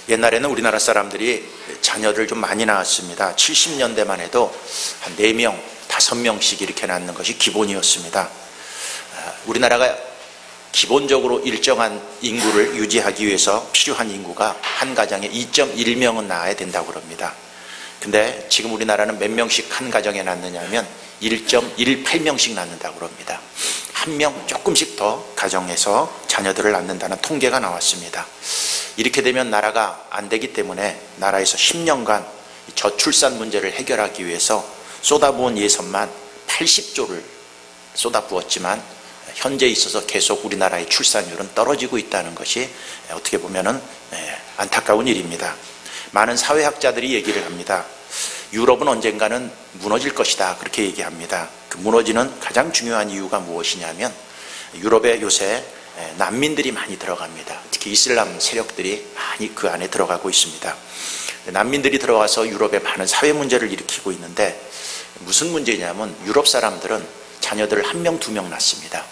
옛날에는 우리나라 사람들이 자녀를 좀 많이 낳았습니다. 70년대만 해도 한 4명, 5명씩 이렇게 낳는 것이 기본이었습니다. 우리나라가 기본적으로 일정한 인구를 유지하기 위해서 필요한 인구가 한 가정에 2.1명은 낳아야 된다고 그럽니다. 근데 지금 우리나라는 몇 명씩 한 가정에 낳느냐면 1.18명씩 낳는다고 그럽니다. 한 명 조금씩 더 가정에서 자녀들을 낳는다는 통계가 나왔습니다. 이렇게 되면 나라가 안 되기 때문에 나라에서 10년간 저출산 문제를 해결하기 위해서 쏟아부은 예산만 80조를 쏟아부었지만 현재 있어서 계속 우리나라의 출산율은 떨어지고 있다는 것이 어떻게 보면은 안타까운 일입니다. 많은 사회학자들이 얘기를 합니다. 유럽은 언젠가는 무너질 것이다, 그렇게 얘기합니다. 그 무너지는 가장 중요한 이유가 무엇이냐면 유럽에 요새 난민들이 많이 들어갑니다. 특히 이슬람 세력들이 많이 그 안에 들어가고 있습니다. 난민들이 들어와서 유럽에 많은 사회 문제를 일으키고 있는데 무슨 문제냐면 유럽 사람들은 자녀들을 1명, 2명 낳습니다.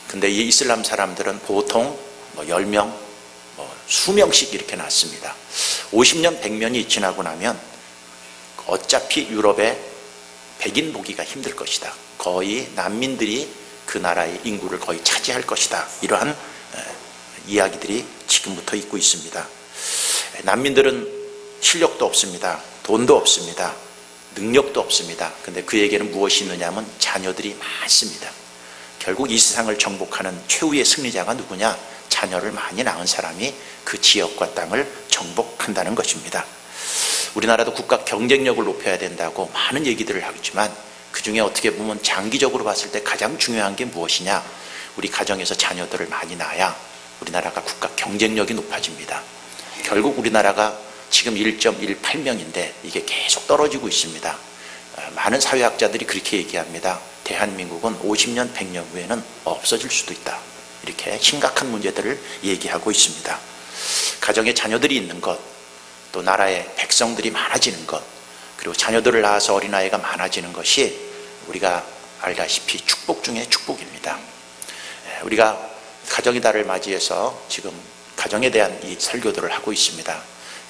근데 이 이슬람 사람들은 보통 10명, 수명씩 이렇게 낳습니다. 50년, 100년이 지나고 나면 어차피 유럽에 백인 보기가 힘들 것이다. 거의 난민들이 그 나라의 인구를 거의 차지할 것이다. 이러한 이야기들이 지금부터 있고 있습니다. 난민들은 실력도 없습니다. 돈도 없습니다. 능력도 없습니다. 근데 그에게는 무엇이 있느냐면 자녀들이 많습니다. 결국 이 세상을 정복하는 최후의 승리자가 누구냐? 자녀를 많이 낳은 사람이 그 지역과 땅을 정복한다는 것입니다. 우리나라도 국가 경쟁력을 높여야 된다고 많은 얘기들을 하겠지만 그 중에 어떻게 보면 장기적으로 봤을 때 가장 중요한 게 무엇이냐? 우리 가정에서 자녀들을 많이 낳아야 우리나라가 국가 경쟁력이 높아집니다. 결국 우리나라가 지금 1.18명인데 이게 계속 떨어지고 있습니다. 많은 사회학자들이 그렇게 얘기합니다. 대한민국은 50년, 100년 후에는 없어질 수도 있다. 이렇게 심각한 문제들을 얘기하고 있습니다. 가정에 자녀들이 있는 것, 또 나라의 백성들이 많아지는 것, 그리고 자녀들을 낳아서 어린아이가 많아지는 것이 우리가 알다시피 축복 중에 축복입니다. 우리가 가정의 달을 맞이해서 지금 가정에 대한 이 설교들을 하고 있습니다.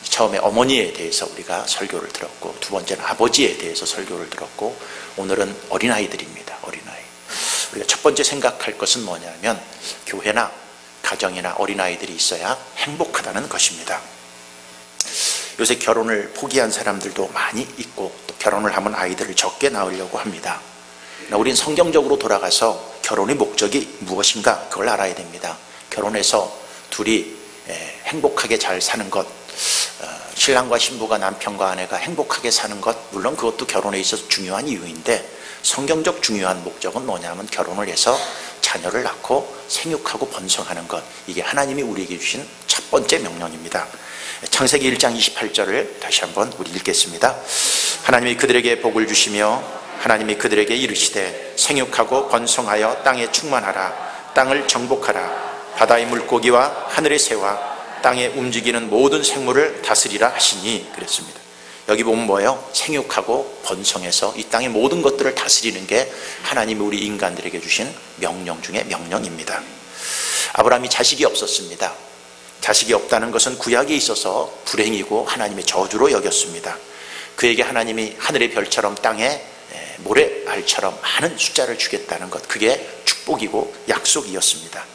처음에 어머니에 대해서 우리가 설교를 들었고, 두 번째는 아버지에 대해서 설교를 들었고, 오늘은 어린아이들입니다. 어린아이. 우리가 첫 번째 생각할 것은 뭐냐면 교회나 가정이나 어린아이들이 있어야 행복하다는 것입니다. 요새 결혼을 포기한 사람들도 많이 있고 또 결혼을 하면 아이들을 적게 낳으려고 합니다. 우리는 성경적으로 돌아가서 결혼의 목적이 무엇인가 그걸 알아야 됩니다. 결혼해서 둘이 행복하게 잘 사는 것, 신랑과 신부가 남편과 아내가 행복하게 사는 것, 물론 그것도 결혼에 있어서 중요한 이유인데 성경적 중요한 목적은 뭐냐면 결혼을 해서 자녀를 낳고 생육하고 번성하는 것, 이게 하나님이 우리에게 주신 첫 번째 명령입니다. 창세기 1장 28절을 다시 한번 우리 읽겠습니다. 하나님이 그들에게 복을 주시며 하나님이 그들에게 이르시되 생육하고 번성하여 땅에 충만하라. 땅을 정복하라. 바다의 물고기와 하늘의 새와 땅에 움직이는 모든 생물을 다스리라 하시니 그랬습니다. 여기 보면 뭐예요? 생육하고 번성해서 이 땅의 모든 것들을 다스리는 게 하나님이 우리 인간들에게 주신 명령 중에 명령입니다. 아브라함이 자식이 없었습니다. 자식이 없다는 것은 구약에 있어서 불행이고 하나님의 저주로 여겼습니다. 그에게 하나님이 하늘의 별처럼 땅에 모래알처럼 많은 숫자를 주겠다는 것, 그게 축복이고 약속이었습니다.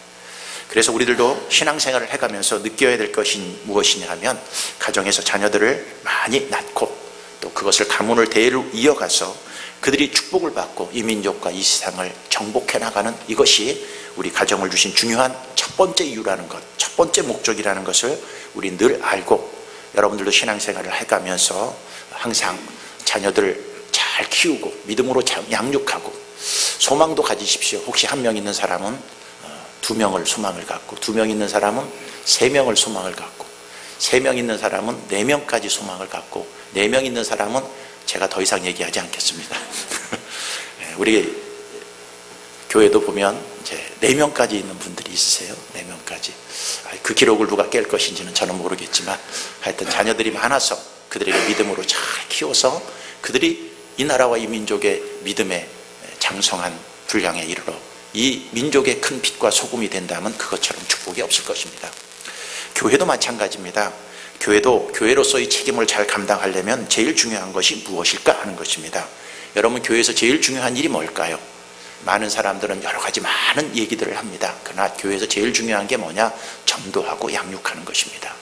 그래서 우리들도 신앙생활을 해가면서 느껴야 될 것이 무엇이냐 하면 가정에서 자녀들을 많이 낳고 또 그것을 가문을 대로 이어가서 그들이 축복을 받고 이 민족과 이 세상을 정복해 나가는 이것이 우리 가정을 주신 중요한 첫 번째 이유라는 것, 첫 번째 목적이라는 것을 우리 늘 알고 여러분들도 신앙생활을 해가면서 항상 자녀들을 잘 키우고 믿음으로 양육하고 소망도 가지십시오. 혹시 한 명 있는 사람은 2명을 소망을 갖고 2명 있는 사람은 3명을 소망을 갖고 3명 있는 사람은 4명까지 소망을 갖고 4명 있는 사람은 제가 더 이상 얘기하지 않겠습니다. 우리 교회도 보면 이제 4명까지 있는 분들이 있으세요. 4명까지. 그 기록을 누가 깰 것인지는 저는 모르겠지만 하여튼 자녀들이 많아서 그들에게 믿음으로 잘 키워서 그들이 이 나라와 이 민족의 믿음의 장성한 분량에 이르러 이 민족의 큰 빛과 소금이 된다면 그것처럼 축복이 없을 것입니다. 교회도 마찬가지입니다. 교회도 교회로서의 책임을 잘 감당하려면 제일 중요한 것이 무엇일까 하는 것입니다. 여러분, 교회에서 제일 중요한 일이 뭘까요? 많은 사람들은 여러 가지 많은 얘기들을 합니다. 그러나 교회에서 제일 중요한 게 뭐냐? 전도하고 양육하는 것입니다.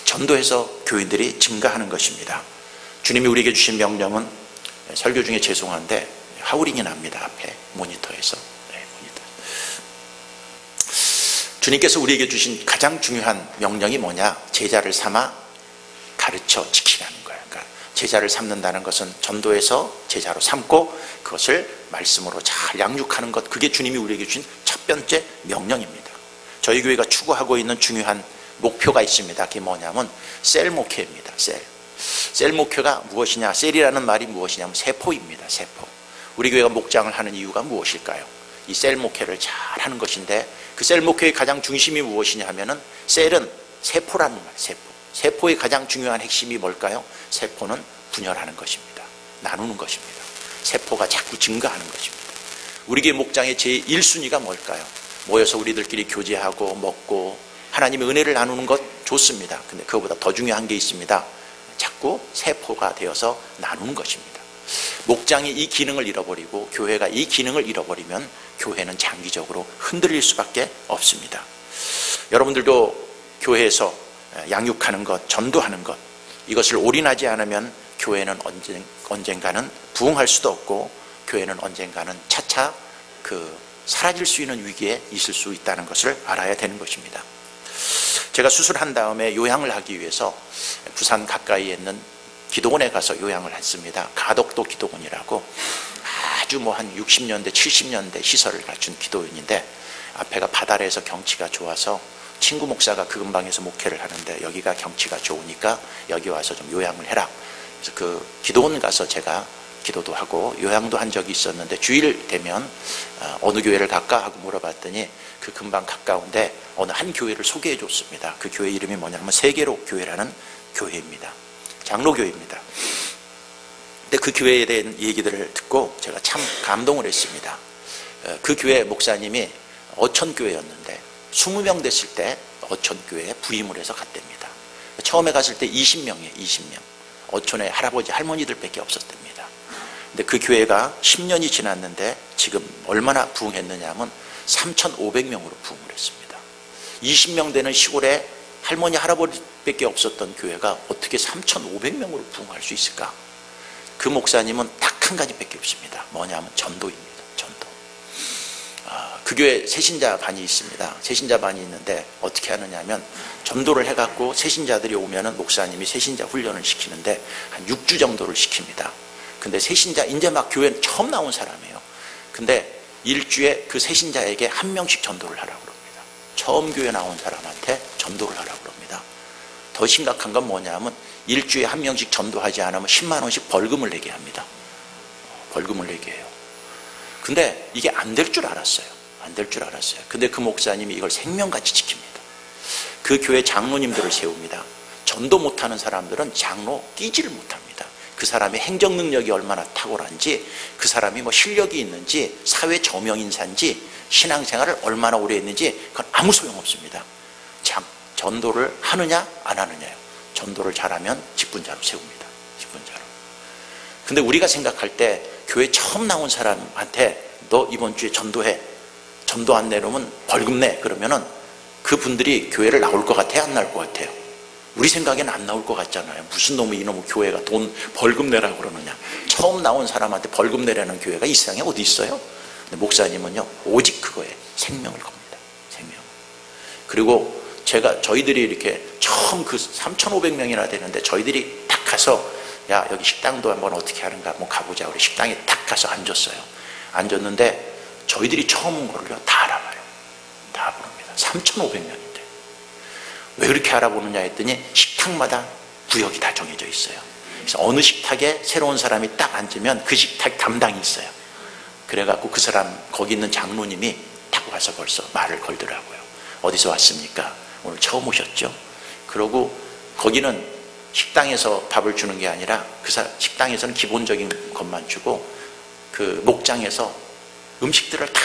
전도해서 교인들이 증가하는 것입니다. 주님이 우리에게 주신 명령은, 설교 중에 죄송한데 하우링이 납니다. 앞에 모니터에서. 모니터. 주님께서 우리에게 주신 가장 중요한 명령이 뭐냐? 제자를 삼아 가르쳐 지키라는 거예요. 그러니까 제자를 삼는다는 것은 전도해서 제자로 삼고 그것을 말씀으로 잘 양육하는 것, 그게 주님이 우리에게 주신 첫 번째 명령입니다. 저희 교회가 추구하고 있는 중요한 목표가 있습니다. 그게 뭐냐면 셀 목회입니다. 셀 목표가 무엇이냐? 셀이라는 말이 무엇이냐면 세포입니다. 세포. 우리 교회가 목장을 하는 이유가 무엇일까요? 이 셀 목회를 잘 하는 것인데, 그 셀 목회의 가장 중심이 무엇이냐 하면은, 셀은 세포라는 말, 세포. 세포의 가장 중요한 핵심이 뭘까요? 세포는 분열하는 것입니다. 나누는 것입니다. 세포가 자꾸 증가하는 것입니다. 우리 교회 목장의 제1순위가 뭘까요? 모여서 우리들끼리 교제하고 먹고 하나님의 은혜를 나누는 것 좋습니다. 근데 그것보다 더 중요한 게 있습니다. 자꾸 세포가 되어서 나누는 것입니다. 목장이 이 기능을 잃어버리고 교회가 이 기능을 잃어버리면 교회는 장기적으로 흔들릴 수밖에 없습니다. 여러분들도 교회에서 양육하는 것, 전도하는 것, 이것을 올인하지 않으면 교회는 언젠가는 부흥할 수도 없고, 교회는 언젠가는 차차 사라질 수 있는 위기에 있을 수 있다는 것을 알아야 되는 것입니다. 제가 수술한 다음에 요양을 하기 위해서 부산 가까이에 있는 기도원에 가서 요양을 했습니다. 가덕도 기도원이라고 아주 한 60년대 70년대 시설을 갖춘 기도원인데, 앞에가 바다에서 경치가 좋아서 친구 목사가 그 근방에서 목회를 하는데 여기가 경치가 좋으니까 여기 와서 좀 요양을 해라. 그래서 그 기도원 가서 제가 기도도 하고 요양도 한 적이 있었는데, 주일 되면 어느 교회를 갈까 하고 물어봤더니 그 근방 가까운데 어느 한 교회를 소개해 줬습니다. 그 교회 이름이 뭐냐면 세계로 교회라는 교회입니다. 장로교회입니다. 근데 그 교회에 대한 얘기들을 듣고 제가 참 감동을 했습니다. 그 교회 목사님이 어천교회였는데 20명 됐을 때 어천교회에 부임을 해서 갔답니다. 처음에 갔을 때 20명이에요. 20명. 어촌에 할아버지 할머니들밖에 없었답니다. 근데 그 교회가 10년이 지났는데 지금 얼마나 부흥했느냐 하면 3,500명으로 부흥을 했습니다. 20명 되는 시골에 할머니 할아버지밖에 없었던 교회가 어떻게 3,500명으로 부흥할 수 있을까? 그 목사님은 딱 한 가지밖에 없습니다. 뭐냐면 전도입니다. 전도. 그 교회 새신자 반이 있습니다. 새신자 반이 있는데 어떻게 하느냐 하면, 전도를 해갖고 새신자들이 오면은 목사님이 새신자 훈련을 시키는데 한 6주 정도를 시킵니다. 근데 새신자, 이제 막 교회 처음 나온 사람이에요. 근데 일주에 그 새신자에게 한 명씩 전도를 하라고 그럽니다. 처음 교회 나온 사람한테 전도를 하라고 그럽니다. 더 심각한 건 뭐냐면, 일주에 한 명씩 전도하지 않으면 10만 원씩 벌금을 내게 합니다. 벌금을 내게 해요. 근데 이게 안 될 줄 알았어요. 안 될 줄 알았어요. 근데 그 목사님이 이걸 생명같이 지킵니다. 그 교회 장로님들을 세웁니다. 전도 못하는 사람들은 장로 끼지를 못합니다. 그 사람의 행정 능력이 얼마나 탁월한지, 그 사람이 실력이 있는지, 사회 저명인사인지, 신앙생활을 얼마나 오래 했는지 그건 아무 소용없습니다. 전도를 하느냐 안 하느냐요. 전도를 잘하면 직분자로 세웁니다. 직분자로. 근데 우리가 생각할 때 교회 처음 나온 사람한테 너 이번 주에 전도해. 전도 안 내놓으면 벌금 내. 그러면은 그분들이 교회를 나올 것 같아요? 안 나올 것 같아요? 우리 생각에는 안 나올 것 같잖아요. 무슨 놈의 이놈의 교회가 돈 벌금 내라고 그러느냐. 처음 나온 사람한테 벌금 내라는 교회가 이 세상에 어디 있어요? 근데 목사님은요, 오직 그거에 생명을 겁니다. 생명. 그리고 저희들이 이렇게 처음 3,500명이나 되는데 저희들이 딱 가서, 야, 여기 식당도 한번 어떻게 하는가 한번 가보자. 우리 식당에 딱 가서 앉았어요. 앉았는데 저희들이 처음 온 거를요, 다 알아봐요. 다 부릅니다. 3,500명인데. 왜 그렇게 알아보느냐 했더니 식탁마다 구역이 다 정해져 있어요. 그래서 어느 식탁에 새로운 사람이 딱 앉으면 그 식탁 담당이 있어요. 그래갖고 그 사람, 거기 있는 장로님이 딱 와서 벌써 말을 걸더라고요. 어디서 왔습니까? 오늘 처음 오셨죠? 그러고 거기는 식당에서 밥을 주는 게 아니라 식당에서는 기본적인 것만 주고 그 목장에서 음식들을 다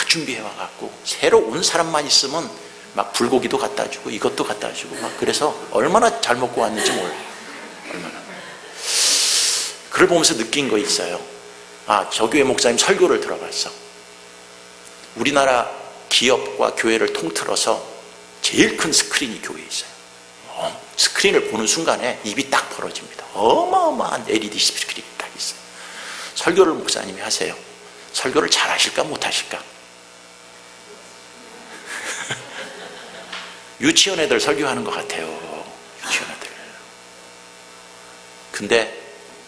준비해 와갖고 새로 온 사람만 있으면 막 불고기도 갖다 주고 이것도 갖다 주고 막 그래서 얼마나 잘 먹고 왔는지 몰라요. 얼마나. 그걸 보면서 느낀 거 있어요. 아, 저 교회 목사님 설교를 들어봤어. 우리나라 기업과 교회를 통틀어서 제일 큰 스크린이 교회에 있어요. 스크린을 보는 순간에 입이 딱 벌어집니다. 어마어마한 LED 스크린이 딱 있어요. 설교를 목사님이 하세요. 설교를 잘 하실까 못 하실까? 유치원 애들 설교하는 것 같아요. 유치원 애들. 근데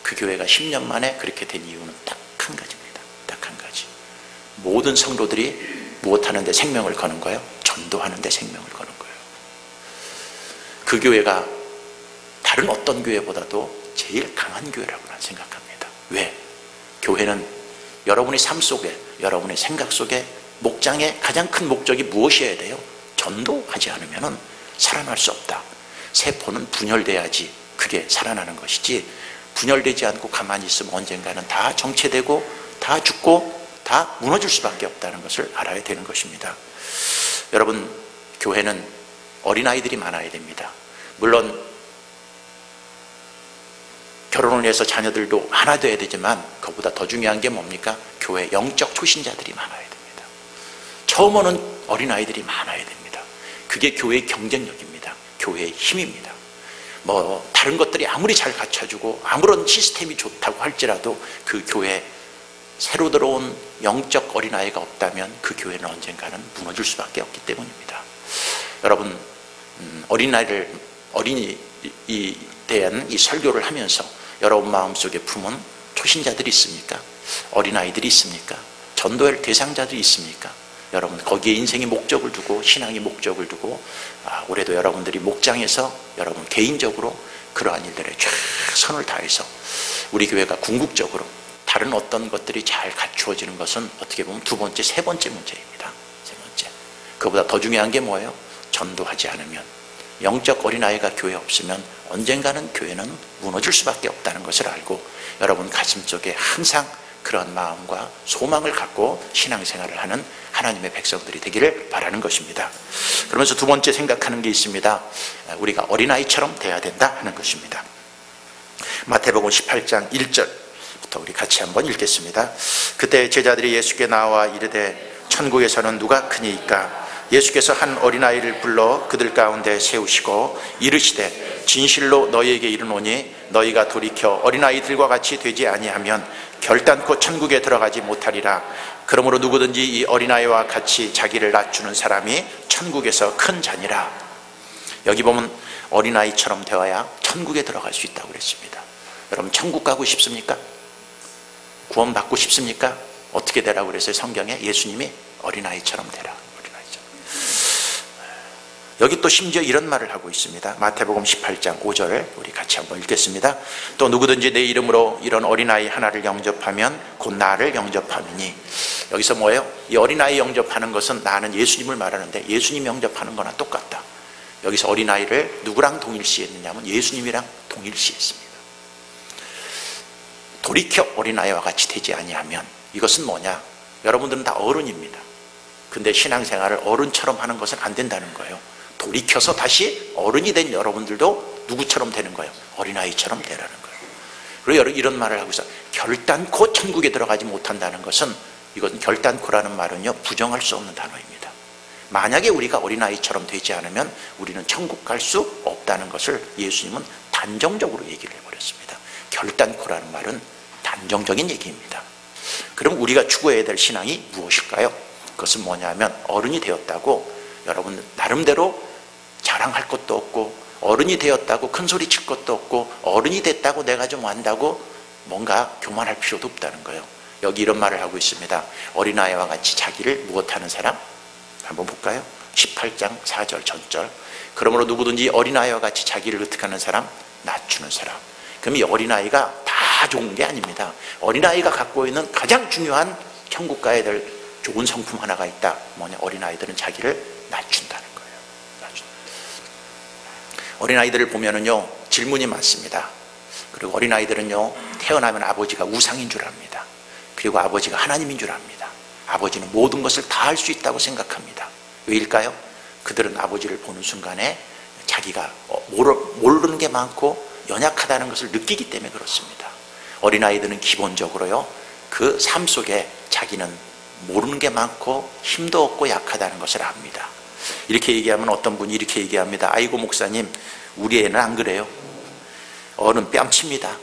그 교회가 10년 만에 그렇게 된 이유는 딱 한 가지입니다. 딱 한 가지. 모든 성도들이 무엇하는 데 생명을 거는 거예요? 전도하는 데 생명을 거는 거예요. 그 교회가 다른 어떤 교회보다도 제일 강한 교회라고 난 생각합니다. 왜? 교회는 여러분의 삶 속에, 여러분의 생각 속에 목장의 가장 큰 목적이 무엇이어야 돼요? 전도하지 않으면 살아날 수 없다. 세포는 분열돼야지 그게 살아나는 것이지, 분열되지 않고 가만히 있으면 언젠가는 다 정체되고 다 죽고 다 무너질 수밖에 없다는 것을 알아야 되는 것입니다. 여러분, 교회는 어린아이들이 많아야 됩니다. 물론 결혼을 해서 자녀들도 하나 돼야 되지만 그것보다 더 중요한 게 뭡니까? 교회 영적 초신자들이 많아야 됩니다. 처음 오는 어린아이들이 많아야 됩니다. 그게 교회의 경쟁력입니다. 교회의 힘입니다. 뭐 다른 것들이 아무리 잘 갖춰주고 아무런 시스템이 좋다고 할지라도 그 교회에 새로 들어온 영적 어린아이가 없다면 그 교회는 언젠가는 무너질 수밖에 없기 때문입니다. 여러분, 어린이에 대한 이 설교를 하면서 여러분 마음속에 품은 초신자들이 있습니까? 어린아이들이 있습니까? 전도할 대상자들이 있습니까? 여러분, 거기에 인생의 목적을 두고, 신앙의 목적을 두고, 올해도 여러분들이 목장에서 여러분 개인적으로 그러한 일들에 최선을 다해서 우리 교회가 궁극적으로 다른 어떤 것들이 잘 갖추어지는 것은 어떻게 보면 두 번째, 세 번째 문제입니다. 세 번째. 그보다 더 중요한 게 뭐예요? 전도하지 않으면, 영적 어린아이가 교회에 없으면 언젠가는 교회는 무너질 수밖에 없다는 것을 알고 여러분 가슴속에 항상 그런 마음과 소망을 갖고 신앙생활을 하는 하나님의 백성들이 되기를 바라는 것입니다. 그러면서 두 번째 생각하는 게 있습니다. 우리가 어린아이처럼 돼야 된다 하는 것입니다. 마태복음 18장 1절부터 우리 같이 한번 읽겠습니다. 그때 제자들이 예수께 나와 이르되 천국에서는 누가 크니이까? 예수께서 한 어린아이를 불러 그들 가운데 세우시고 이르시되 진실로 너희에게 이르노니 너희가 돌이켜 어린아이들과 같이 되지 아니하면 결단코 천국에 들어가지 못하리라. 그러므로 누구든지 이 어린아이와 같이 자기를 낮추는 사람이 천국에서 큰 자니라. 여기 보면 어린아이처럼 되어야 천국에 들어갈 수 있다고 그랬습니다. 여러분, 천국 가고 싶습니까? 구원 받고 싶습니까? 어떻게 되라고 그랬어요? 성경에 예수님이 어린아이처럼 되라. 여기 또 심지어 이런 말을 하고 있습니다. 마태복음 18장 5절 우리 같이 한번 읽겠습니다. 또 누구든지 내 이름으로 이런 어린아이 하나를 영접하면 곧 나를 영접함이니. 여기서 뭐예요? 이 어린아이 영접하는 것은 나는 예수님을 말하는데 예수님 영접하는 거나 똑같다. 여기서 어린아이를 누구랑 동일시했느냐면 예수님이랑 동일시했습니다. 돌이켜 어린아이와 같이 되지 아니하면, 이것은 뭐냐? 여러분들은 다 어른입니다. 근데 신앙생활을 어른처럼 하는 것은 안 된다는 거예요. 돌이켜서 다시 어른이 된 여러분들도 누구처럼 되는 거예요? 어린아이처럼 되라는 거예요. 그리고 이런 말을 하고 있어요. 결단코 천국에 들어가지 못한다는 것은, 이건 결단코라는 말은요 부정할 수 없는 단어입니다. 만약에 우리가 어린아이처럼 되지 않으면 우리는 천국 갈 수 없다는 것을 예수님은 단정적으로 얘기를 해버렸습니다. 결단코라는 말은 단정적인 얘기입니다. 그럼 우리가 추구해야 될 신앙이 무엇일까요? 그것은 뭐냐면 어른이 되었다고 여러분 나름대로 자랑할 것도 없고, 어른이 되었다고 큰 소리 칠 것도 없고, 어른이 됐다고 내가 좀 안다고 뭔가 교만할 필요도 없다는 거예요. 여기 이런 말을 하고 있습니다. 어린아이와 같이 자기를 무엇하는 사람? 한번 볼까요? 18장 4절 전절. 그러므로 누구든지 어린아이와 같이 자기를 어떻게 하는 사람? 낮추는 사람. 그럼 이 어린아이가 다 좋은 게 아닙니다. 어린아이가 갖고 있는 가장 중요한 천국 가야 될 좋은 성품 하나가 있다. 뭐냐? 어린아이들은 자기를 낮춘다는 거예요. 어린아이들을 보면은요 질문이 많습니다. 그리고 어린아이들은요 태어나면 아버지가 우상인 줄 압니다. 그리고 아버지가 하나님인 줄 압니다. 아버지는 모든 것을 다 할 수 있다고 생각합니다. 왜일까요? 그들은 아버지를 보는 순간에 자기가 모르는 게 많고 연약하다는 것을 느끼기 때문에 그렇습니다. 어린아이들은 기본적으로요, 그 삶 속에 자기는 모르는 게 많고 힘도 없고 약하다는 것을 압니다. 이렇게 얘기하면 어떤 분이 이렇게 얘기합니다. 아이고 목사님, 우리 애는 안 그래요. 어른 뺨칩니다.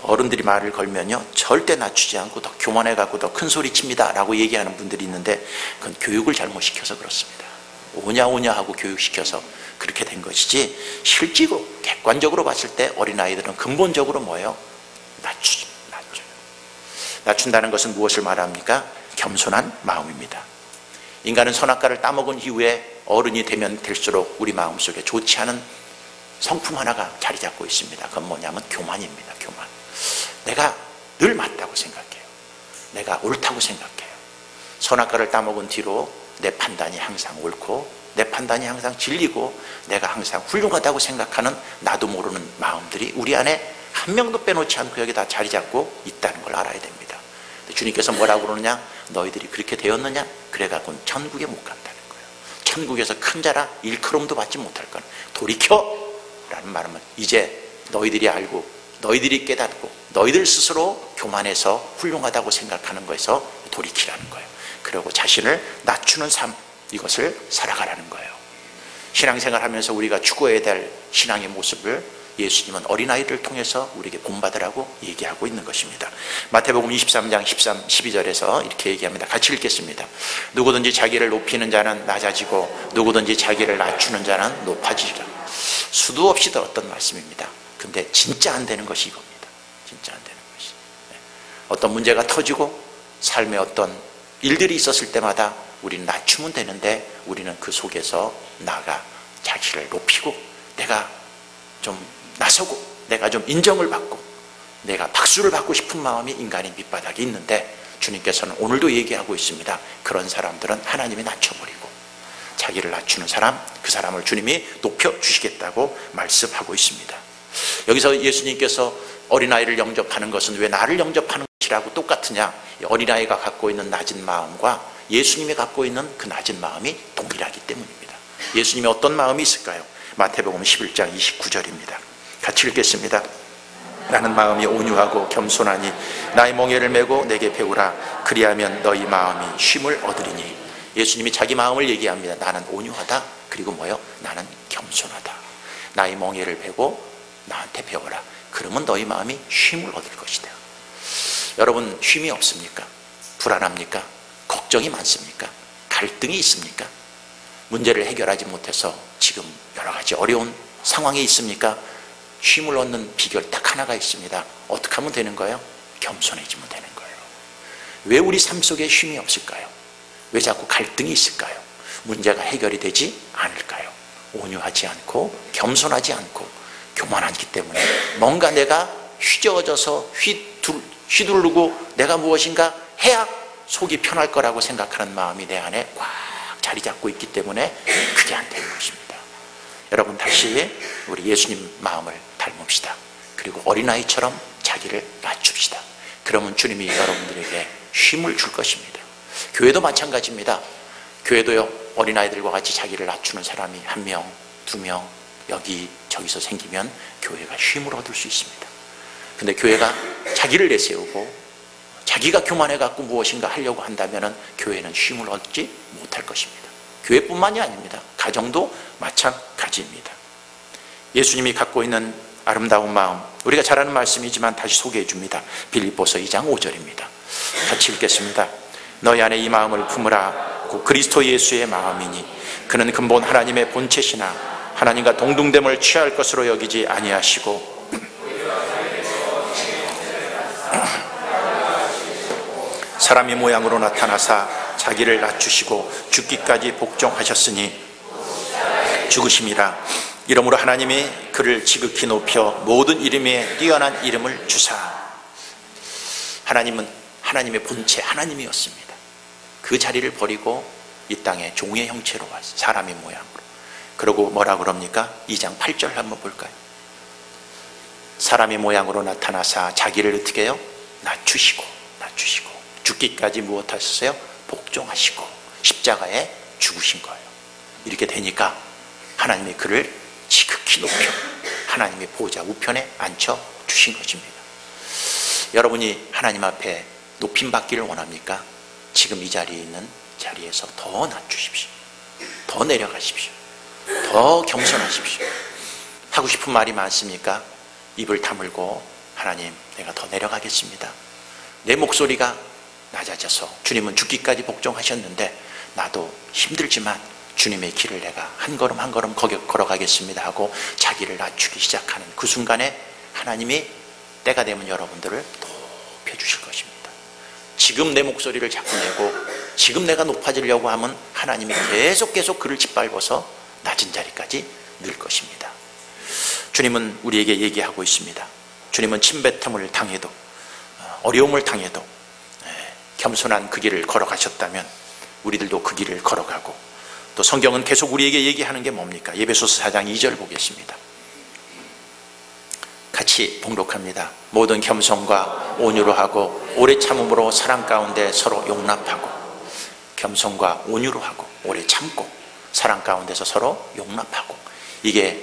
어른들이 말을 걸면요, 절대 낮추지 않고 더 교만해갖고 더 큰 소리 칩니다 라고 얘기하는 분들이 있는데, 그건 교육을 잘못 시켜서 그렇습니다. 오냐 하고 교육시켜서 그렇게 된 것이지, 실제로 객관적으로 봤을 때 어린아이들은 근본적으로 뭐예요? 낮춰요. 낮춘다는 것은 무엇을 말합니까? 겸손한 마음입니다. 인간은 선악과를 따먹은 이후에 어른이 되면 될수록 우리 마음속에 좋지 않은 성품 하나가 자리 잡고 있습니다. 그건 뭐냐면 교만입니다. 교만. 내가 늘 맞다고 생각해요. 내가 옳다고 생각해요. 선악과를 따먹은 뒤로 내 판단이 항상 옳고 내 판단이 항상 진리고 내가 항상 훌륭하다고 생각하는 나도 모르는 마음들이 우리 안에 한 명도 빼놓지 않고 여기 다 자리 잡고 있다는 걸 알아야 됩니다. 주님께서 뭐라고 그러느냐? 너희들이 그렇게 되었느냐? 그래갖고는 천국에 못 간다는 거예요. 천국에서 큰 자라 일컬음도 받지 못할 거는 돌이켜! 라는 말은 이제 너희들이 알고 너희들이 깨닫고 너희들 스스로 교만해서 훌륭하다고 생각하는 거에서 돌이키라는 거예요. 그리고 자신을 낮추는 삶, 이것을 살아가라는 거예요. 신앙생활 하면서 우리가 추구해야 될 신앙의 모습을 예수님은 어린아이를 통해서 우리에게 본받으라고 얘기하고 있는 것입니다. 마태복음 23장 13, 12절에서 이렇게 얘기합니다. 같이 읽겠습니다. 누구든지 자기를 높이는 자는 낮아지고 누구든지 자기를 낮추는 자는 높아지리라. 수도 없이 들었던 말씀입니다. 근데 진짜 안 되는 것이 이겁니다. 진짜 안 되는 것이. 어떤 문제가 터지고 삶에 어떤 일들이 있었을 때마다 우리는 낮추면 되는데, 우리는 그 속에서 나가 자기를 높이고 내가 좀 나서고 내가 좀 인정을 받고 내가 박수를 받고 싶은 마음이 인간의 밑바닥에 있는데, 주님께서는 오늘도 얘기하고 있습니다. 그런 사람들은 하나님이 낮춰버리고 자기를 낮추는 사람, 그 사람을 주님이 높여주시겠다고 말씀하고 있습니다. 여기서 예수님께서 어린아이를 영접하는 것은 왜 나를 영접하는 것이라고 똑같으냐? 어린아이가 갖고 있는 낮은 마음과 예수님이 갖고 있는 그 낮은 마음이 동일하기 때문입니다. 예수님이 어떤 마음이 있을까요? 마태복음 11장 29절입니다. 같이 읽겠습니다. 나는 마음이 온유하고 겸손하니 나의 멍에를 메고 내게 배우라. 그리하면 너희 마음이 쉼을 얻으리니. 예수님이 자기 마음을 얘기합니다. 나는 온유하다. 그리고 뭐요? 나는 겸손하다. 나의 멍에를 메고 나한테 배워라. 그러면 너희 마음이 쉼을 얻을 것이다. 여러분, 쉼이 없습니까? 불안합니까? 걱정이 많습니까? 갈등이 있습니까? 문제를 해결하지 못해서 지금 여러 가지 어려운 상황에 있습니까? 쉼을 얻는 비결 딱 하나가 있습니다. 어떻게 하면 되는 거예요? 겸손해지면 되는 거예요. 왜 우리 삶 속에 쉼이 없을까요? 왜 자꾸 갈등이 있을까요? 문제가 해결이 되지 않을까요? 온유하지 않고 겸손하지 않고 교만하기 때문에 뭔가 내가 휘저어져서 휘두르고 내가 무엇인가 해야 속이 편할 거라고 생각하는 마음이 내 안에 꽉 자리 잡고 있기 때문에 그게 안 되는 것입니다. 여러분, 다시 우리 예수님 마음을 닮읍시다. 그리고 어린아이처럼 자기를 낮춥시다. 그러면 주님이 여러분들에게 쉼을 줄 것입니다. 교회도 마찬가지입니다. 교회도요, 어린아이들과 같이 자기를 낮추는 사람이 한 명, 두 명 저기서 생기면 교회가 쉼을 얻을 수 있습니다. 근데 교회가 자기를 내세우고 자기가 교만해갖고 무엇인가 하려고 한다면 교회는 쉼을 얻지 못할 것입니다. 교회뿐만이 아닙니다. 가정도 마찬가지입니다. 예수님이 갖고 있는 아름다운 마음, 우리가 잘 아는 말씀이지만 다시 소개해 줍니다. 빌립보서 2장 5절입니다. 같이 읽겠습니다. 너희 안에 이 마음을 품으라. 곧 그리스도 예수의 마음이니 그는 근본 하나님의 본체시나 하나님과 동등됨을 취할 것으로 여기지 아니하시고 사람의 모양으로 나타나사 자기를 낮추시고 죽기까지 복종하셨으니 죽으심이라. 이러므로 하나님이 그를 지극히 높여 모든 이름에 뛰어난 이름을 주사. 하나님은 하나님의 본체 하나님이었습니다. 그 자리를 버리고 이 땅에 종의 형체로 왔어요. 사람의 모양으로. 그러고 뭐라 그럽니까? 2장 8절 한번 볼까요? 사람의 모양으로 나타나사 자기를 어떻게 해요? 낮추시고 죽기까지 무엇하셨어요? 복종하시고 십자가에 죽으신 거예요. 이렇게 되니까 하나님이 그를 지극히 높여 하나님의 보좌 우편에 앉혀주신 것입니다. 여러분이 하나님 앞에 높임받기를 원합니까? 지금 이 자리에 있는 자리에서 더 낮추십시오. 더 내려가십시오. 더 겸손하십시오. 하고 싶은 말이 많습니까? 입을 다물고 하나님, 내가 더 내려가겠습니다. 내 목소리가 낮아져서 주님은 죽기까지 복종하셨는데 나도 힘들지만 주님의 길을 내가 한 걸음 한 걸음 걸어가겠습니다 하고 자기를 낮추기 시작하는 그 순간에 하나님이 때가 되면 여러분들을 높여주실 것입니다. 지금 내 목소리를 자꾸 내고 지금 내가 높아지려고 하면 하나님이 계속 그를 짓밟아서 낮은 자리까지 늘 것입니다. 주님은 우리에게 얘기하고 있습니다. 주님은 침뱉음을 당해도 어려움을 당해도 겸손한 그 길을 걸어가셨다면 우리들도 그 길을 걸어가고, 또 성경은 계속 우리에게 얘기하는 게 뭡니까? 에베소서 4장 2절 보겠습니다. 같이 봉독합니다. 모든 겸손과 온유로 하고 오래 참음으로 사랑 가운데 서로 용납하고. 겸손과 온유로 하고 오래 참고 사랑 가운데서 서로 용납하고. 이게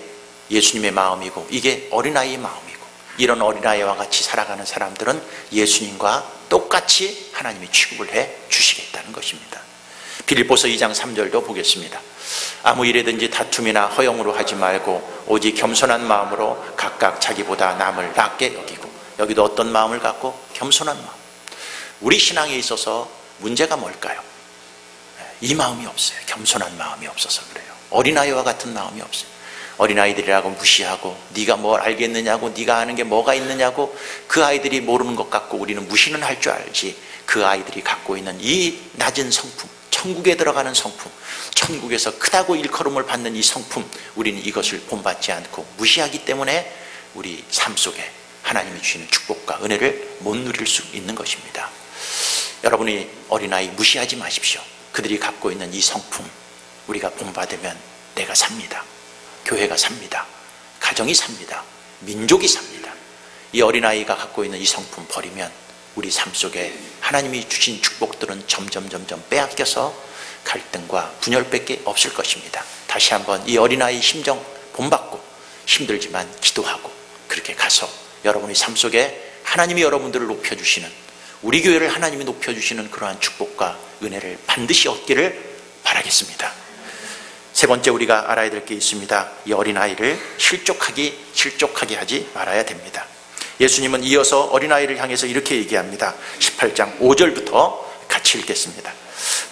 예수님의 마음이고 이게 어린아이의 마음이고, 이런 어린아이와 같이 살아가는 사람들은 예수님과 똑같이 하나님이 취급을 해 주시겠다는 것입니다. 빌립보서 2장 3절도 보겠습니다. 아무 일에든지 다툼이나 허용으로 하지 말고 오직 겸손한 마음으로 각각 자기보다 남을 낮게 여기고. 여기도 어떤 마음을 갖고? 겸손한 마음. 우리 신앙에 있어서 문제가 뭘까요? 이 마음이 없어요. 겸손한 마음이 없어서 그래요. 어린아이와 같은 마음이 없어요. 어린아이들이라고 무시하고 네가 뭘 알겠느냐고, 네가 아는 게 뭐가 있느냐고, 그 아이들이 모르는 것 같고 우리는 무시는 할 줄 알지, 그 아이들이 갖고 있는 이 낮은 성품, 천국에 들어가는 성품, 천국에서 크다고 일컬음을 받는 이 성품, 우리는 이것을 본받지 않고 무시하기 때문에 우리 삶 속에 하나님이 주시는 축복과 은혜를 못 누릴 수 있는 것입니다. 여러분이 어린아이 무시하지 마십시오. 그들이 갖고 있는 이 성품 우리가 본받으면 내가 삽니다. 교회가 삽니다. 가정이 삽니다. 민족이 삽니다. 이 어린아이가 갖고 있는 이 성품 버리면 우리 삶 속에 하나님이 주신 축복들은 점점 빼앗겨서 갈등과 분열밖에 없을 것입니다. 다시 한번 이 어린아이 심정 본받고 힘들지만 기도하고 그렇게 가서 여러분의 삶 속에 하나님이 여러분들을 높여주시는, 우리 교회를 하나님이 높여주시는 그러한 축복과 은혜를 반드시 얻기를 바라겠습니다. 세 번째 우리가 알아야 될 게 있습니다. 이 어린아이를 실족하게 하지 말아야 됩니다. 예수님은 이어서 어린아이를 향해서 이렇게 얘기합니다. 18장 5절부터 같이 읽겠습니다.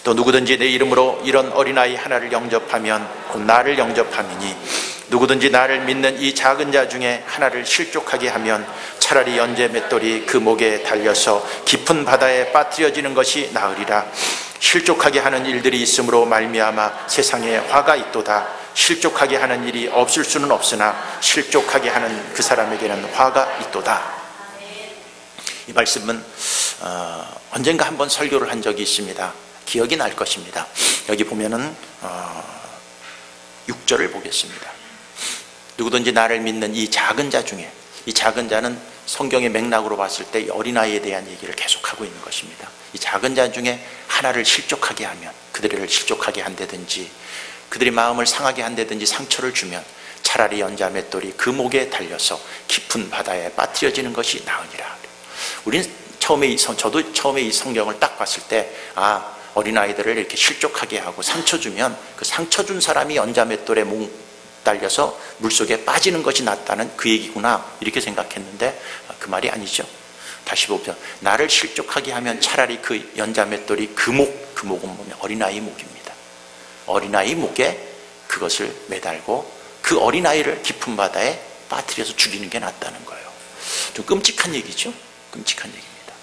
또 누구든지 내 이름으로 이런 어린아이 하나를 영접하면 곧 나를 영접함이니 누구든지 나를 믿는 이 작은 자 중에 하나를 실족하게 하면 차라리 연재 맷돌이 그 목에 달려서 깊은 바다에 빠뜨려지는 것이 나으리라. 실족하게 하는 일들이 있으므로 말미암아 세상에 화가 있도다. 실족하게 하는 일이 없을 수는 없으나 실족하게 하는 그 사람에게는 화가 있도다. 이 말씀은 언젠가 한번 설교를 한 적이 있습니다. 기억이 날 것입니다. 여기 보면은 6절을 보겠습니다. 누구든지 나를 믿는 이 작은 자 중에, 이 작은 자는 성경의 맥락으로 봤을 때 이 어린아이에 대한 얘기를 계속하고 있는 것입니다. 이 작은 자 중에 하나를 실족하게 하면, 그들을 실족하게 한다든지 그들의 마음을 상하게 한다든지 상처를 주면 차라리 연자 맷돌이 그 목에 달려서 깊은 바다에 빠뜨려지는 것이 나으니라. 우리는 저도 처음에 이 성경을 딱 봤을 때 어린아이들을 이렇게 실족하게 하고 상처 주면 그 상처 준 사람이 연자 맷돌에 목 달려서 물속에 빠지는 것이 낫다는 그 얘기구나 이렇게 생각했는데 그 말이 아니죠. 다시 보면 나를 실족하게 하면 차라리 그 연자 맷돌이 그 목은 뭐냐, 어린아이 목입니다. 어린아이 목에 그것을 매달고 그 어린아이를 깊은 바다에 빠뜨려서 죽이는 게 낫다는 거예요. 좀 끔찍한 얘기죠. 끔찍한 얘기입니다.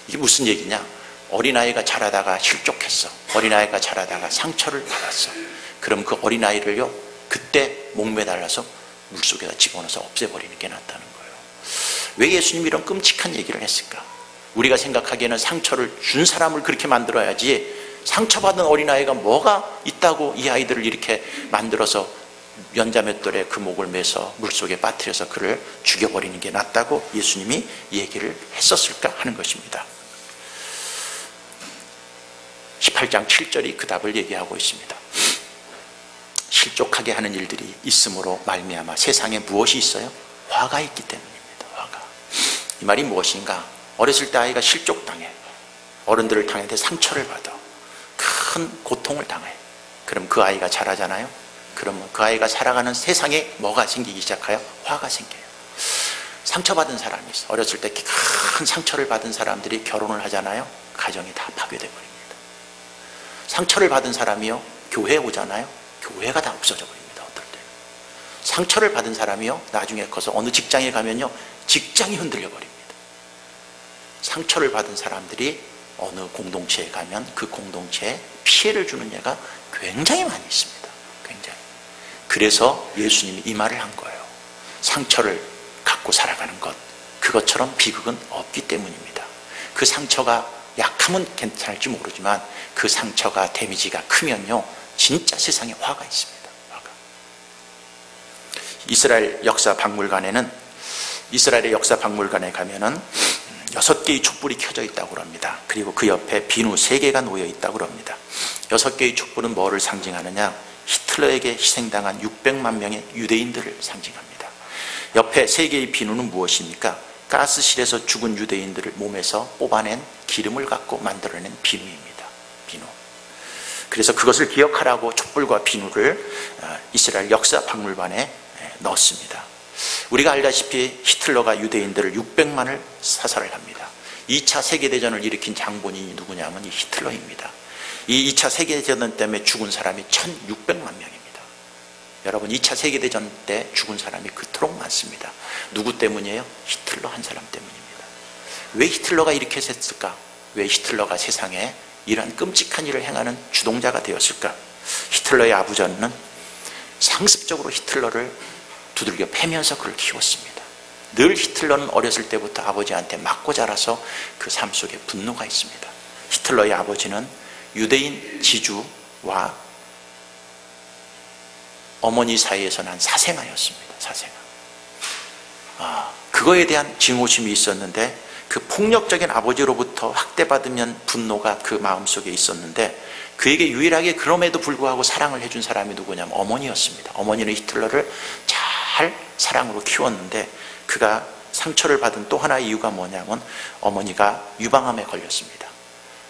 이게 무슨 얘기냐, 어린아이가 자라다가 실족했어, 어린아이가 자라다가 상처를 받았어. 그럼 그 어린아이를요 그때 목 매달려서 물속에다 집어넣어서 없애버리는 게 낫다는 거예요. 왜 예수님이 이런 끔찍한 얘기를 했을까? 우리가 생각하기에는 상처를 준 사람을 그렇게 만들어야지, 상처받은 어린아이가 뭐가 있다고 이 아이들을 이렇게 만들어서 연자맷돌에 그 목을 매서 물속에 빠뜨려서 그를 죽여버리는 게 낫다고 예수님이 얘기를 했었을까 하는 것입니다. 18장 7절이 그 답을 얘기하고 있습니다. 실족하게 하는 일들이 있음으로 말미암아 세상에 무엇이 있어요? 화가 있기 때문입니다. 화가. 이 말이 무엇인가? 어렸을 때 아이가 실족당해. 어른들을 당했는데 상처를 받아. 큰 고통을 당해. 그럼 그 아이가 자라잖아요. 그러면 그 아이가 살아가는 세상에 뭐가 생기기 시작해요? 화가 생겨요. 상처받은 사람이 있어. 어렸을 때 큰 상처를 받은 사람들이 결혼을 하잖아요. 가정이 다 파괴돼 버립니다. 상처를 받은 사람이요, 교회에 오잖아요. 교회가 다 없어져 버립니다. 어떨 때 상처를 받은 사람이요, 나중에 커서 어느 직장에 가면요, 직장이 흔들려 버립니다. 상처를 받은 사람들이 어느 공동체에 가면 그 공동체에 피해를 주는 예가 굉장히 많이 있습니다. 굉장히. 그래서 예수님이 이 말을 한 거예요. 상처를 갖고 살아가는 것, 그것처럼 비극은 없기 때문입니다. 그 상처가 약하면 괜찮을지 모르지만 그 상처가 데미지가 크면요, 진짜 세상에 화가 있습니다. 화가. 이스라엘 역사박물관에 가면은 6개의 촛불이 켜져 있다고 합니다. 그리고 그 옆에 비누 3개가 놓여 있다고 합니다. 6개의 촛불은 뭐를 상징하느냐? 히틀러에게 희생당한 600만 명의 유대인들을 상징합니다. 옆에 3개의 비누는 무엇입니까? 가스실에서 죽은 유대인들을 몸에서 뽑아낸 기름을 갖고 만들어낸 비누입니다. 비누. 그래서 그것을 기억하라고 촛불과 비누를 이스라엘 역사박물관에 넣었습니다. 우리가 알다시피 히틀러가 유대인들을 600만을 사살을 합니다. 2차 세계대전을 일으킨 장본인이 누구냐면 이 히틀러입니다. 이 2차 세계대전 때문에 죽은 사람이 1600만 명입니다. 여러분, 2차 세계대전 때 죽은 사람이 그토록 많습니다. 누구 때문이에요? 히틀러 한 사람 때문입니다. 왜 히틀러가 이렇게 했을까? 왜 히틀러가 세상에 이러한 끔찍한 일을 행하는 주동자가 되었을까? 히틀러의 아버지는 상습적으로 히틀러를 두들겨 패면서 그를 키웠습니다. 늘 히틀러는 어렸을 때부터 아버지한테 맞고 자라서 그 삶 속에 분노가 있습니다. 히틀러의 아버지는 유대인 지주와 어머니 사이에서 난 사생아였습니다. 사생아. 그거에 대한 증오심이 있었는데, 그 폭력적인 아버지로부터 학대받으면 분노가 그 마음속에 있었는데, 그에게 유일하게 그럼에도 불구하고 사랑을 해준 사람이 누구냐면 어머니였습니다. 어머니는 히틀러를 잘 사랑으로 키웠는데, 그가 상처를 받은 또 하나의 이유가 뭐냐면 어머니가 유방암에 걸렸습니다.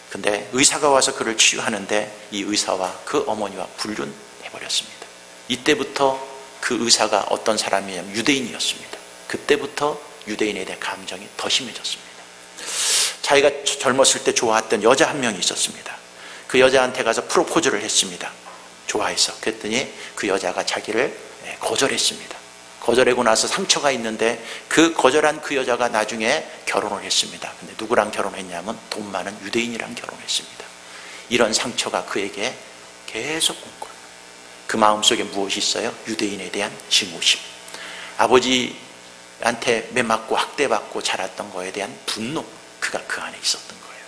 근데 의사가 와서 그를 치유하는데 이 의사와 그 어머니와 불륜해버렸습니다. 이때부터 그 의사가 어떤 사람이냐면 유대인이었습니다. 그때부터 유대인에 대한 감정이 더 심해졌습니다. 자기가 젊었을 때 좋아했던 여자 한 명이 있었습니다. 그 여자한테 가서 프로포즈를 했습니다. 좋아해서. 그랬더니 그 여자가 자기를 거절했습니다. 거절하고 나서 상처가 있는데, 그 거절한 그 여자가 나중에 결혼을 했습니다. 근데 누구랑 결혼했냐면 돈 많은 유대인이랑 결혼했습니다. 이런 상처가 그에게 계속 온 거예요. 그 마음속에 무엇이 있어요? 유대인에 대한 증오심. 아버지한테 매맞고 학대받고 자랐던 거에 대한 분노, 그가 그 안에 있었던 거예요.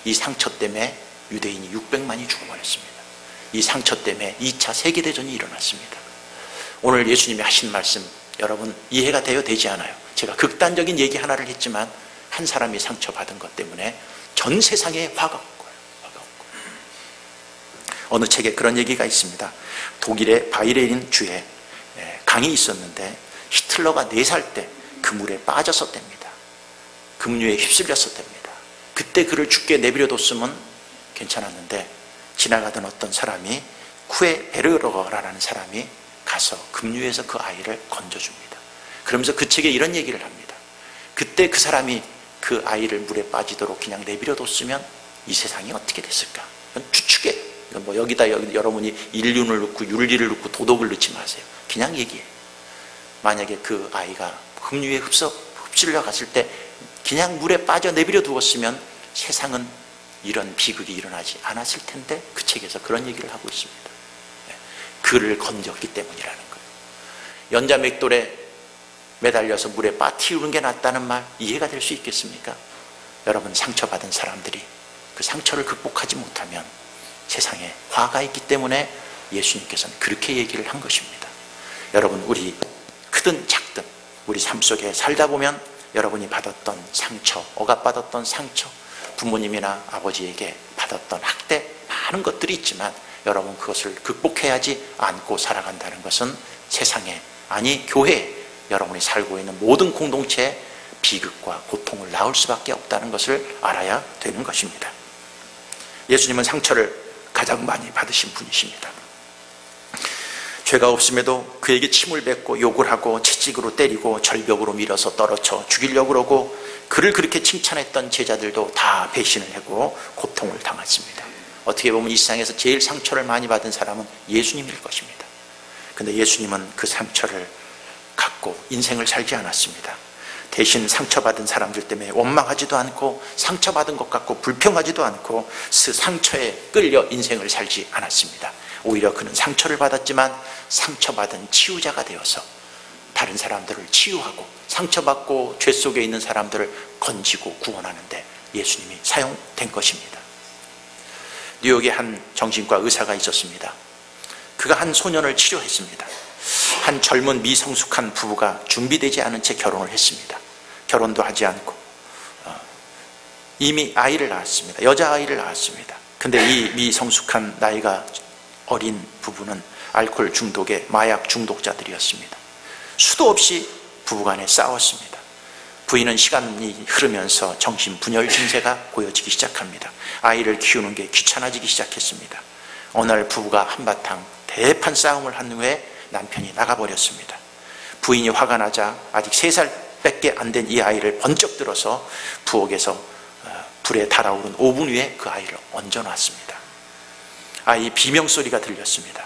이 상처 때문에 유대인이 600만이 죽어버렸습니다. 이 상처 때문에 2차 세계대전이 일어났습니다. 오늘 예수님이 하신 말씀 여러분 이해가 돼요? 되지 않아요? 제가 극단적인 얘기 하나를 했지만 한 사람이 상처받은 것 때문에 전 세상에 화가 온 거예요. 화가 온 거예요. 어느 책에 그런 얘기가 있습니다. 독일의 바이에른 주에 강이 있었는데 히틀러가 4살 때 그 물에 빠졌었답니다. 급류에 휩쓸렸었답니다. 그때 그를 죽게 내버려뒀으면 괜찮았는데, 지나가던 어떤 사람이 쿠에 베르러라는 사람이 가서 급류에서 그 아이를 건져줍니다. 그러면서 그 책에 이런 얘기를 합니다. 그때 그 사람이 그 아이를 물에 빠지도록 그냥 내버려뒀으면 이 세상이 어떻게 됐을까? 이건 추측이에요. 뭐 여기다 여러분이 인륜을 넣고 윤리를 넣고 도덕을 넣지 마세요. 그냥 얘기해요. 만약에 그 아이가 급류에 흡실려 갔을 때 그냥 물에 빠져 내버려 두었으면 세상은 이런 비극이 일어나지 않았을 텐데, 그 책에서 그런 얘기를 하고 있습니다. 그를 건졌기 때문이라는 거예요. 연자맥돌에 매달려서 물에 빠뜨리는 게 낫다는 말 이해가 될 수 있겠습니까? 여러분, 상처받은 사람들이 그 상처를 극복하지 못하면 세상에 화가 있기 때문에 예수님께서는 그렇게 얘기를 한 것입니다. 여러분, 우리 크든 작든 우리 삶 속에 살다 보면 여러분이 받았던 상처, 억압받았던 상처, 부모님이나 아버지에게 받았던 학대, 많은 것들이 있지만 여러분 그것을 극복해야지 안고 살아간다는 것은 세상에, 아니 교회에 여러분이 살고 있는 모든 공동체에 비극과 고통을 낳을 수밖에 없다는 것을 알아야 되는 것입니다. 예수님은 상처를 가장 많이 받으신 분이십니다. 죄가 없음에도 그에게 침을 뱉고 욕을 하고 채찍으로 때리고 절벽으로 밀어서 떨어져 죽이려고 그러고, 그를 그렇게 칭찬했던 제자들도 다 배신을 하고 고통을 당했습니다. 어떻게 보면 이 세상에서 제일 상처를 많이 받은 사람은 예수님일 것입니다. 그런데 예수님은 그 상처를 갖고 인생을 살지 않았습니다. 대신 상처받은 사람들 때문에 원망하지도 않고 상처받은 것 같고 불평하지도 않고 그 상처에 끌려 인생을 살지 않았습니다. 오히려 그는 상처를 받았지만 상처받은 치유자가 되어서 다른 사람들을 치유하고 상처받고 죄 속에 있는 사람들을 건지고 구원하는 데 예수님이 사용된 것입니다. 뉴욕에 한 정신과 의사가 있었습니다. 그가 한 소년을 치료했습니다. 한 젊은 미성숙한 부부가 준비되지 않은 채 결혼을 했습니다. 결혼도 하지 않고 이미 아이를 낳았습니다. 여자아이를 낳았습니다. 근데 이 미성숙한 나이가 어린 부부는 알코올 중독의 마약 중독자들이었습니다. 수도 없이 부부간에 싸웠습니다. 부인은 시간이 흐르면서 정신분열 증세가 보여지기 시작합니다. 아이를 키우는 게 귀찮아지기 시작했습니다. 어느 날 부부가 한바탕 대판 싸움을 한 후에 남편이 나가버렸습니다. 부인이 화가 나자 아직 3살밖에 안 된 이 아이를 번쩍 들어서 부엌에서 불에 달아오른 오븐 위에 그 아이를 얹어놨습니다. 아이 비명소리가 들렸습니다.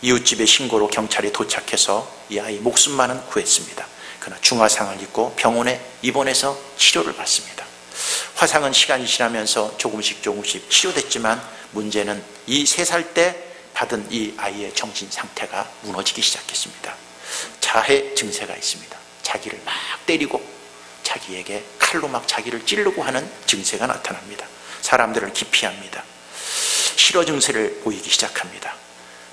이웃집의 신고로 경찰이 도착해서 이 아이 목숨만은 구했습니다. 그러나 중화상을 입고 병원에 입원해서 치료를 받습니다. 화상은 시간이 지나면서 조금씩 치료됐지만 문제는 이 3살 때 받은 이 아이의 정신 상태가 무너지기 시작했습니다. 자해 증세가 있습니다. 자기를 막 때리고 자기에게 칼로 막 자기를 찌르고 하는 증세가 나타납니다. 사람들을 기피합니다. 실어 증세를 보이기 시작합니다.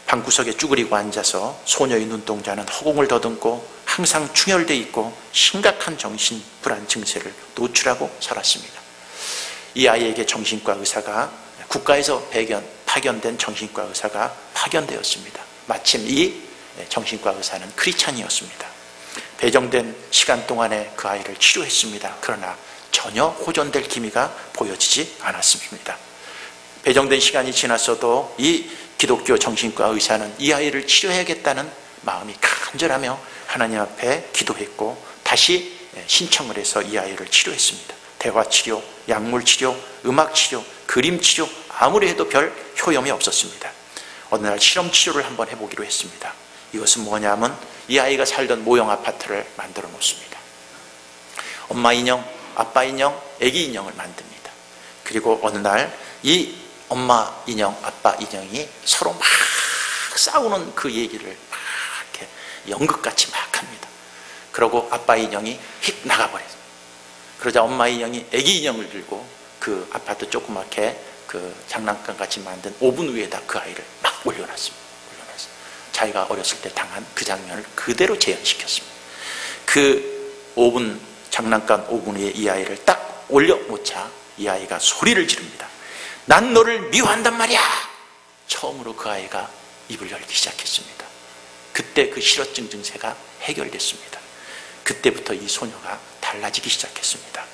방구석에 쭈그리고 앉아서 소녀의 눈동자는 허공을 더듬고 항상 충혈되어 있고 심각한 정신불안 증세를 노출하고 살았습니다. 이 아이에게 정신과 의사가, 국가에서 파견된 정신과 의사가 파견되었습니다. 마침 이 정신과 의사는 크리스찬이었습니다. 배정된 시간 동안에 그 아이를 치료했습니다. 그러나 전혀 호전될 기미가 보여지지 않았습니다. 배정된 시간이 지났어도 이 기독교 정신과 의사는 이 아이를 치료해야겠다는 마음이 간절하며 하나님 앞에 기도했고 다시 신청을 해서 이 아이를 치료했습니다. 대화치료, 약물치료, 음악치료, 그림치료, 아무리 해도 별 효험이 없었습니다. 어느 날 실험치료를 한번 해보기로 했습니다. 이것은 뭐냐면 이 아이가 살던 모형 아파트를 만들어 놓습니다. 엄마 인형, 아빠 인형, 아기 인형을 만듭니다. 그리고 어느 날 이 엄마 인형, 아빠 인형이 서로 막 싸우는 그 얘기를 막 이렇게 연극같이 막 합니다. 그러고 아빠 인형이 휙 나가버려요. 그러자 엄마 인형이 아기 인형을 들고 그 아파트 조그맣게 그 장난감 같이 만든 오븐 위에다 그 아이를 막 올려놨습니다. 자기가 어렸을 때 당한 그 장면을 그대로 재현시켰습니다. 그 장난감 오븐 위에 이 아이를 딱 올려놓자 이 아이가 소리를 지릅니다. 난 너를 미워한단 말이야. 처음으로 그 아이가 입을 열기 시작했습니다. 그때 그 실어증 증세가 해결됐습니다. 그때부터 이 소녀가 달라지기 시작했습니다.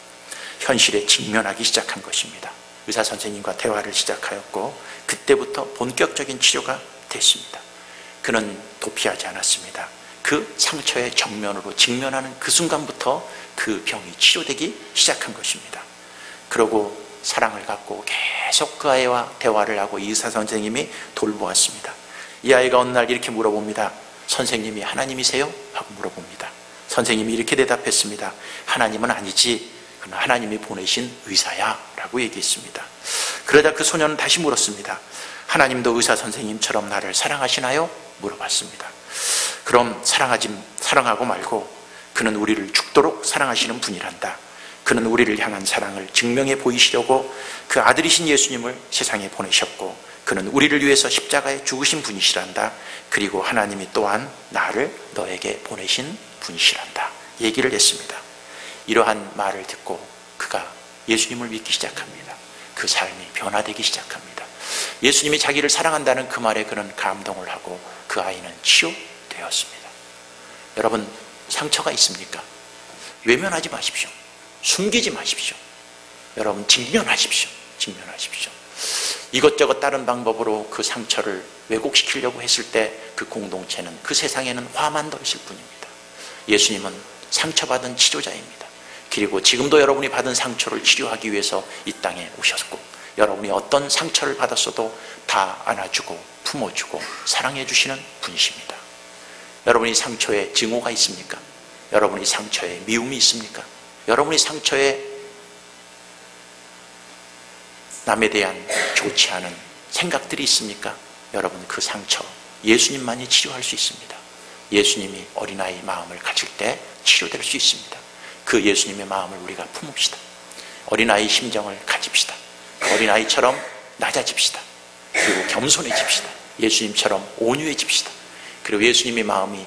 현실에 직면하기 시작한 것입니다. 의사 선생님과 대화를 시작하였고 그때부터 본격적인 치료가 됐습니다. 그는 도피하지 않았습니다. 그 상처의 정면으로 직면하는 그 순간부터 그 병이 치료되기 시작한 것입니다. 그러고 사랑을 갖고 계속 그 아이와 대화를 하고 이 의사 선생님이 돌보았습니다. 이 아이가 어느 날 이렇게 물어봅니다. 선생님이 하나님이세요? 하고 물어봅니다. 선생님이 이렇게 대답했습니다. 하나님은 아니지, 그러나 하나님이 보내신 의사야 라고 얘기했습니다. 그러자 그 소녀는 다시 물었습니다. 하나님도 의사 선생님처럼 나를 사랑하시나요? 물어봤습니다. 그럼 사랑하고 말고 그는 우리를 죽도록 사랑하시는 분이란다. 그는 우리를 향한 사랑을 증명해 보이시려고 그 아들이신 예수님을 세상에 보내셨고 그는 우리를 위해서 십자가에 죽으신 분이시란다. 그리고 하나님이 또한 나를 너에게 보내신 분이시란다. 얘기를 했습니다. 이러한 말을 듣고 그가 예수님을 믿기 시작합니다. 그 삶이 변화되기 시작합니다. 예수님이 자기를 사랑한다는 그 말에 그는 감동을 하고 그 아이는 치유되었습니다. 여러분, 상처가 있습니까? 외면하지 마십시오. 숨기지 마십시오. 여러분, 직면하십시오. 직면하십시오. 이것저것 다른 방법으로 그 상처를 왜곡시키려고 했을 때 그 공동체는, 그 세상에는 화만 더 있을 뿐입니다. 예수님은 상처받은 치료자입니다. 그리고 지금도 여러분이 받은 상처를 치료하기 위해서 이 땅에 오셨고, 여러분이 어떤 상처를 받았어도 다 안아주고 품어주고 사랑해 주시는 분이십니다. 여러분이 상처에 증오가 있습니까? 여러분이 상처에 미움이 있습니까? 여러분이 상처에 남에 대한 좋지 않은 생각들이 있습니까? 여러분, 그 상처 예수님만이 치료할 수 있습니다. 예수님이 어린아이 마음을 가질 때 치료될 수 있습니다. 그 예수님의 마음을 우리가 품읍시다. 어린아이 심정을 가집시다. 어린아이처럼 낮아집시다. 그리고 겸손해집시다. 예수님처럼 온유해집시다. 그리고 예수님의 마음이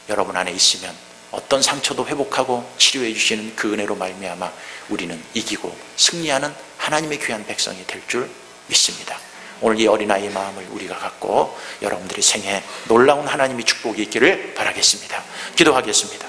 여러분 안에 있으면 어떤 상처도 회복하고 치료해 주시는 그 은혜로 말미암아 우리는 이기고 승리하는 하나님의 귀한 백성이 될 줄 믿습니다. 오늘 이 어린아이의 마음을 우리가 갖고 여러분들의 생에 놀라운 하나님의 축복이 있기를 바라겠습니다. 기도하겠습니다.